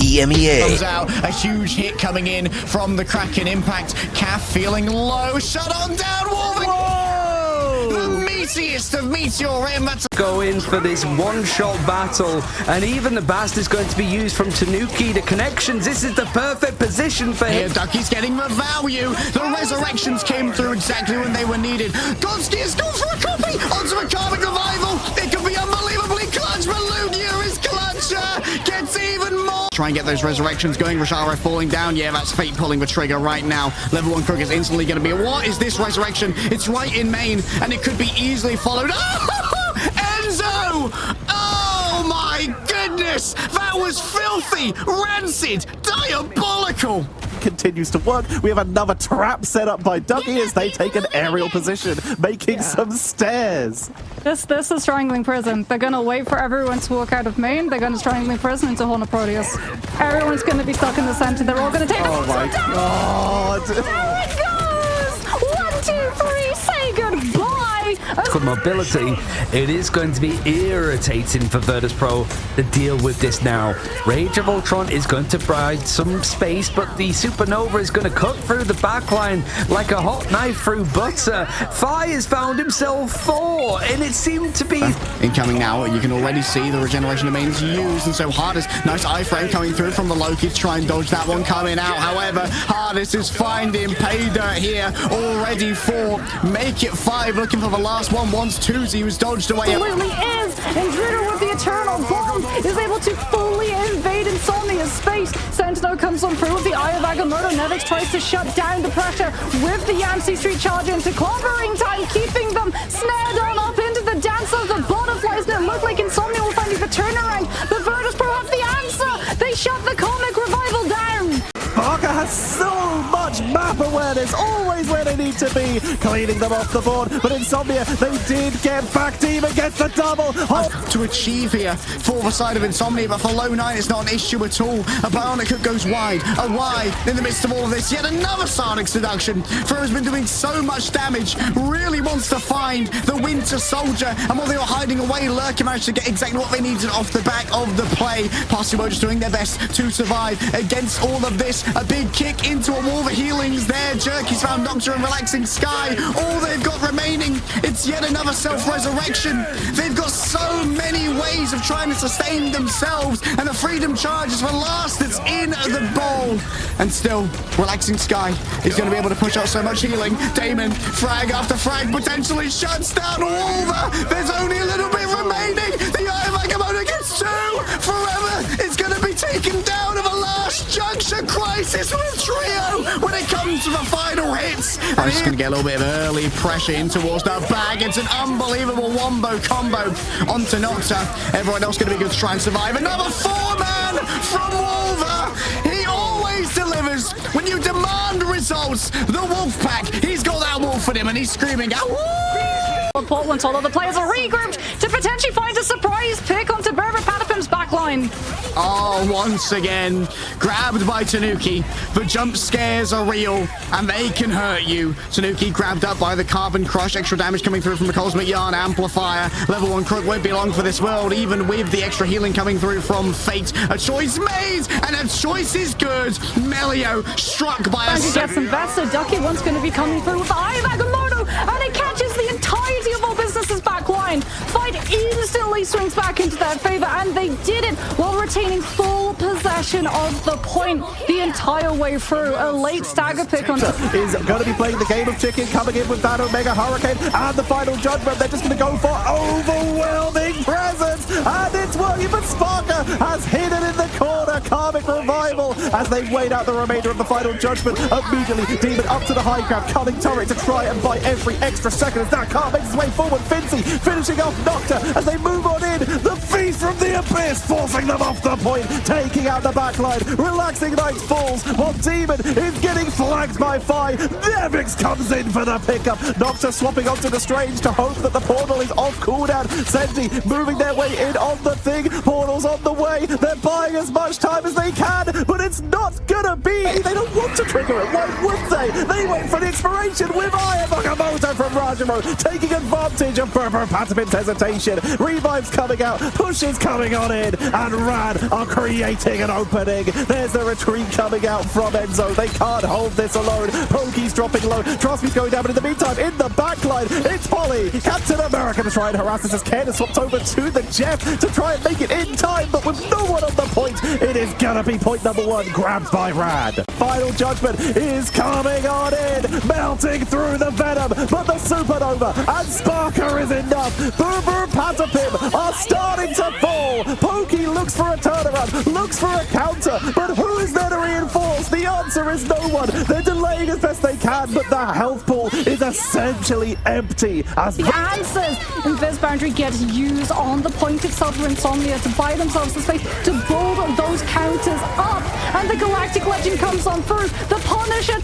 EMEA. Comes out, a huge hit coming in from the Kraken impact. Calf feeling low, shut on down, Wolving. The meatiest of Meteor Rim. Go in for this one-shot battle, and even the Bast is going to be used from Tanuki. The connections, this is the perfect position for him. Here, Ducky's getting the value. The resurrections came through exactly when they were needed. Gonski has gone for a copy onto a Carbon Revival. It could be unbelievably clutch, but Lugia is clutcher. Gets even more. Try and get those resurrections going. Rashara falling down. Yeah, that's Fate pulling the trigger right now. Level 1 Crook is instantly going to be. What is this resurrection? It's right in main, and it could be easily followed. Oh, Enzo! Oh my goodness! That was filthy, rancid, diabolical. Continues to work. We have another trap set up by Ducky as they take an aerial position, making some stairs. This is Strangling Prison. They're gonna wait for everyone to walk out of main. They're gonna Strangling Prison into Horn of Proteus. Everyone's gonna be stuck in the center. They're all gonna take Oh my god! There it goes! 1, 2, 3, say goodbye! For mobility, it is going to be irritating for Virtus Pro to deal with this now. Rage of Ultron is going to provide some space, but the Supernova is going to cut through the backline like a hot knife through butter. Fi has found himself 4, and it seemed to be... Incoming now, you can already see the regeneration domains used, and so Hardest, nice iframe coming through from the Loki to try and dodge that one coming out. However, Hardest is finding pay dirt here, already 4, make it 5, looking for the last one. Once Tuzi was dodged away. Absolutely is! Intruder with the Eternal Bomb is able to fully invade Insomnia's space. Sentinel comes on through with the Eye of Agamotto. Nevix tries to shut down the pressure with the Yamsi Street charge into clobbering time, keeping them snared on up into the dance of the butterflies. And it looked like Insomnia will find the turnaround, but Virtus Pro have the answer! They shut the Comic Revival down! Parker has so much map awareness, always where they need to be, cleaning them off the board, but Insomnia, they did get back. Demon gets the double. To achieve here for the side of Insomnia, but for Low 9 it's not an issue at all. A Bionic Hook goes wide, a wide in the midst of all of this. Yet another Sonic Seduction. Fro has been doing so much damage, really wants to find the Winter Soldier, and while they were hiding away, Lurker managed to get exactly what they needed off the back of the play. Passimo just doing their best to survive against all of this. A big kick into a wall. The healings there. Jerky's found Nocturne and Relaxing Sky. All they've got remaining, it's yet another self-resurrection. They've got so many ways of trying to sustain themselves, and the Freedom Charge is the last that's in the bowl. And still, Relaxing Sky is going to be able to push out so much healing. Damon, frag after frag, potentially shuts down Wolver. There's only a little bit remaining. The Eye of Agamotto gets 2. Forever, it's going to be taken down of a last juncture crisis with Trio when it comes to the final hits. And it's going to get a little bit of early pressure in towards that bag. It's an unbelievable wombo combo onto Nocta. Everyone else going to be good to try and survive. Another 4-man from Wolver. He always delivers when you demand results. The Wolfpack, he's got that wolf in him and he's screaming out. Once all of the players are regrouped to potentially find a surprise pick onto Berber Patapim's backline. Oh, once again, grabbed by Tanuki. The jump scares are real, and they can hurt you. Tanuki grabbed up by the Carbon Crush. Extra damage coming through from the Cosmic Yarn Amplifier. Level 1 Crook won't be long for this world, even with the extra healing coming through from Fate. A choice made, and a choice is good. Melio struck by a... He gets invested. Ducky one's going to be coming through with the Eye of Agamotto, and it catches the entirety of all business's backline. Fight instantly swings back into their favor, and they did it while retaining full possession of the point the entire way through. A late stagger pick on... is going to be playing the game of chicken, coming in with that Omega Hurricane and the final judgment. They're just going to go for overwhelming presence, and it's working, but Sparker has hidden in the corner. Karmic Revival as they wait out the remainder of the final judgment. Immediately, Demon up to the high ground, cutting turret to try and buy every extra second as that car makes its way forward. Fincy finishing off Nocta as they move on in. The Feast from the Abyss forcing them off the point, taking out the backline. Relaxing Knights falls while Demon is getting flagged by Fi. Nevix comes in for the pickup. Nocta swapping onto the Strange to hope that the portal is off cooldown. Senti moving their way in on the thing. Portal's on the way. They're buying as much time as as they can, but it's not gonna be. They don't want to trigger it. Why would they? They wait for the inspiration with Aya Bagamoto from Rajamo, taking advantage of Berber Patapin's hesitation. Revive's coming out, Push is coming on in, and Rad are creating an opening. There's the retreat coming out from Enzo. They can't hold this alone. Pokey's dropping low. Trotsky's going down, but in the meantime, in the backline, it's Polly, Captain America to try and harass us as Ken has swapped over to the Jeff to try and make it in time, but with no one on the point, it is gonna be point number one, grabbed by Rad. Final Judgment is coming on in, melting through the Venom, but the Supernova and Sparker is enough. Boober and Patapim are starting to fall. Pokey looks for a turnaround, looks for a counter, but who is there to reinforce? The answer is no one. They're delaying as best they can, but the health pool is essentially empty as the answers in this boundary get used on the point itself for Insomnia to buy themselves the space to build those counters up, and the Galactic Legend comes on through. The Punisher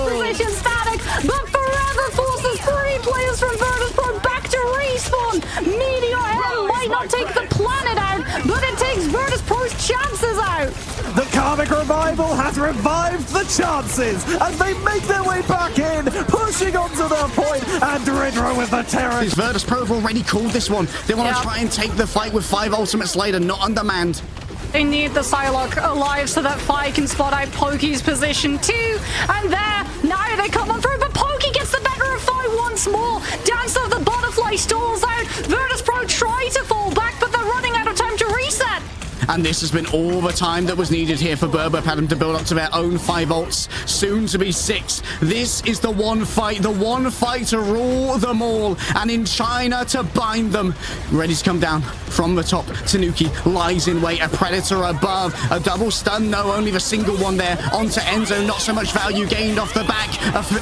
position static, but forever forces 3 players from Virtus Pro back to respawn. Meteor M might not take the planet out, but it takes Virtus Pro's chances out. The Karmic Revival has revived the chances as they make their way back in, pushing onto their point, and Dridro with the terror. Virtus Pro have already called this one. They want to try and take the fight with 5 ultimates later, not on demand. They need the Psylocke alive so that Fi can spot out Pokey's position too. And there, now they come on through, but Pokey gets the better of Fi once more. Dance of the Butterfly stalls out. Virtus Pro try to fall back, but they're running out of time to reset. And this has been all the time that was needed here for Berber Padam to build up to their own 5 ults, soon to be 6. This is the one fight to rule them all, and in China to bind them. Ready to come down from the top. Tanuki lies in wait, a Predator above, a double stun, no, only the single one there. Onto Enzo, not so much value gained off the back.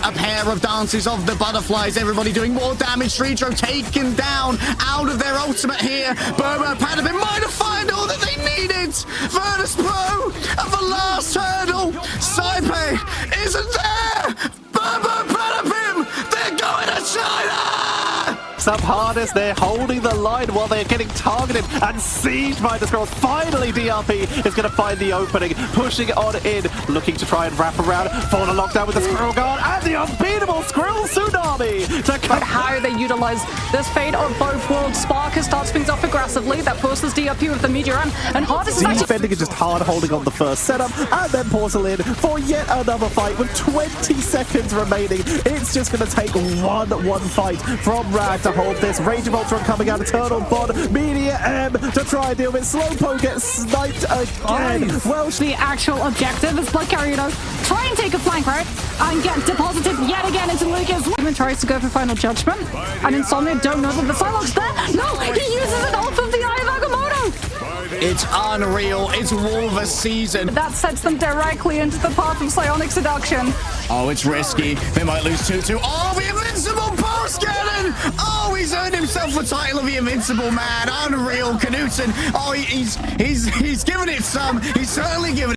A pair of dances of the butterflies, everybody doing more damage. Dridro taken down out of their ultimate here. Berber Padam might have found all that they needed. Virtus Pro at the last hurdle. Saipe isn't there. Berber Padam, they're going to China. Up hardest, they're holding the line while they're getting targeted and sieged by the Skrulls. Finally, DRP is going to find the opening, pushing on in, looking to try and wrap around, fall in lockdown with the Skrull Guard and the unbeatable Skrull Tsunami to But how they utilize this fate of both worlds. Sparker starts things off aggressively, that forces DRP with the Meteor and Hardest is actually defending is just hard holding on the first setup, and then Porcelain for yet another fight with 20 seconds remaining. It's just going to take one fight from Rad to hold this. Rage of Ultron coming out, Eternal Bond, Media M to try and deal with. Slowpoke gets sniped again. Welsh, the actual objective is Blood Carrier, try and take a flank route and get deposited yet again into Lucas. Even tries to go for Final Judgment, and Insomnia don't know that the Psylocke's there. No, he uses it off of the Eye of Agamotto. It's unreal. It's Wolver season. That sets them directly into the path of Psionic Seduction. Oh, it's risky. They might lose 2-2. Oh, the invincible pulse cannon! Oh, he's earned himself the title of the invincible man. Unreal, Knutson. Oh, he's given it some. He's certainly given it.